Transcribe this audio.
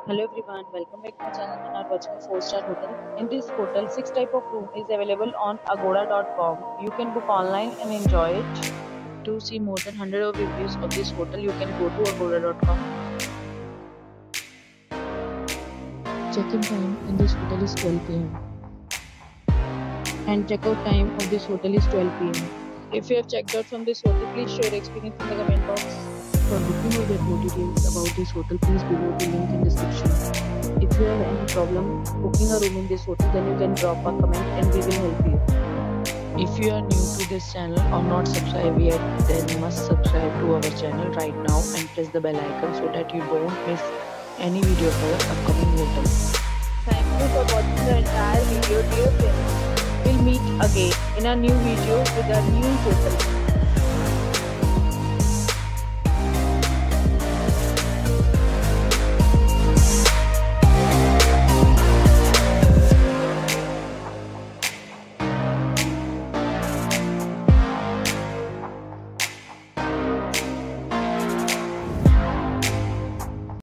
Hello everyone, welcome back to my channel and are watching a 4-star hotel. In this hotel, 6 type of room is available on agoda.com. You can book online and enjoy it. To see more than 100 of reviews of this hotel, you can go to agoda.com. Check-in time in this hotel is 12 p.m. and check-out time of this hotel is 12 p.m. If you have checked out from this hotel, please share your experience in the comment box. For booking or get more details about this hotel, please below the link in description. If you have any problem booking a room in this hotel, then you can drop a comment and we will help you. If you are new to this channel or not subscribed yet, then you must subscribe to our channel right now and press the bell icon so that you don't miss any video of our upcoming hotel. Thank you for watching the entire video, dear friends. We'll meet again in a new video with a new hotel.